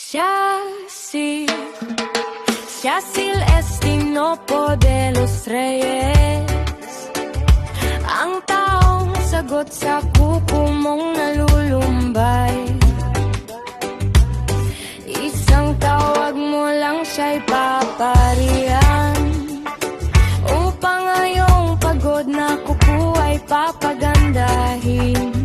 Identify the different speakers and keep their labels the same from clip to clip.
Speaker 1: Yacil Estinopo de los Reyes, ang taong sagot sa kuko mong nalulumbay. Isang tawag mo lang siya'y paparihan, upang ngayong pagod na kuko ay papagandahin.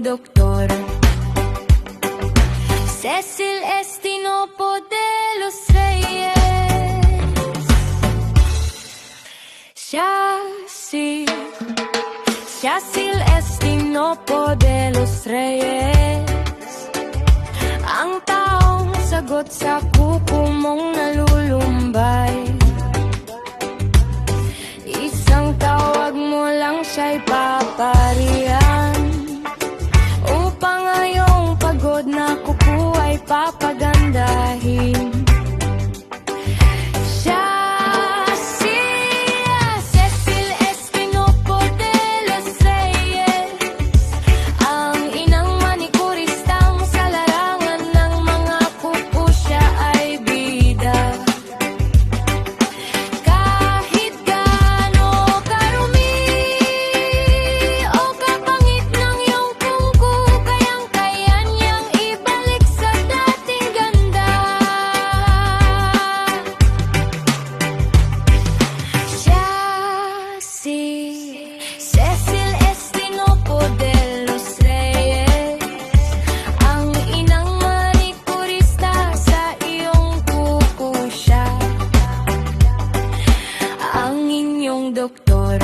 Speaker 1: Doktor Cecil Estinopo de los Reyes, Yacil Estinopo de los Reyes, ang taong sagot sa kuko mong nalulumbay. Isang tawag mo lang siya'y paparihan, upang ngayong pagod na kuko ay papagandahin. Cecil Estinopo de los Reyes, ang inang manikuristang sa larangan ng mga kuko siya ay bida. Kahit gaano karumi o kapangit ng iyong kuko, kayang-kaya niyang ibalik sa dating ganda. Cecil Estinopo de los Reyes, ang inang manikurista sa iyong kuko siya, ang inyong doktor.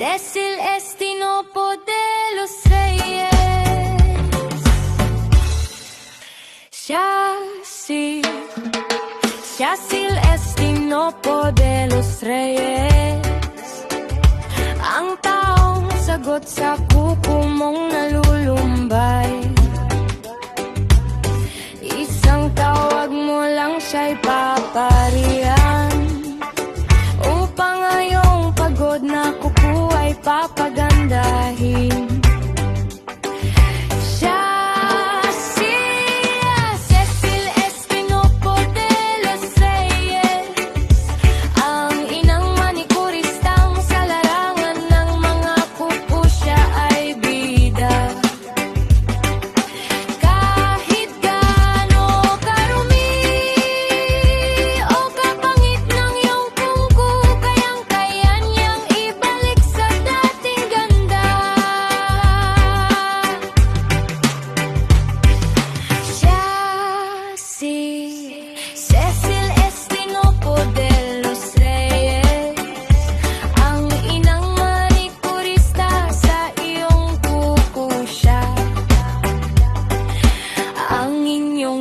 Speaker 1: Cecil Estinopo de los Reyes, Yacil Estinopo de los Reyes, ang taong sagot sa kuko mong nalulumbay. Isang tawag mo lang siya'y paparihan, upang ngayong pagod na kuko ay papagandahin. Cecil Estinopo de los Reyes, ang inang manikuristang sa larangan.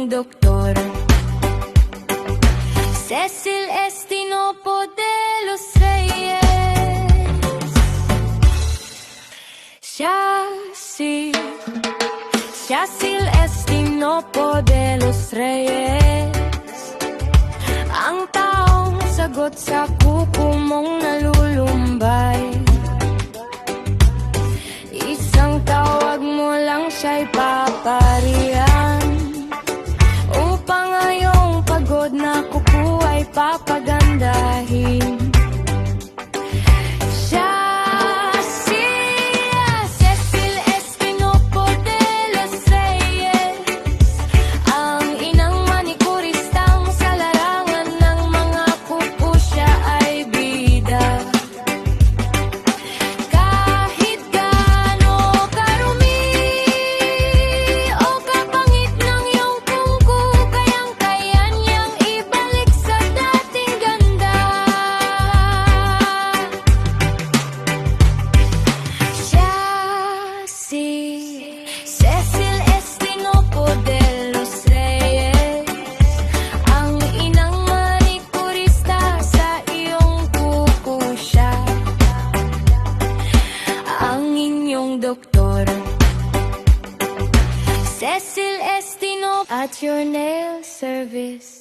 Speaker 1: Doktor Cecil Estinopo de los Reyes, Yacil Estinopo de los Reyes, ang taong sagot sa kuko mong nalulumbay. Isang tawag mo lang siya'y paparihan, upang ngayong pagod na kuko ay papagandahin. Cecil Estinopo de los Reyes, ang inang manikuristang sa larangan ng mga kuko siya ay bida. at your nail service.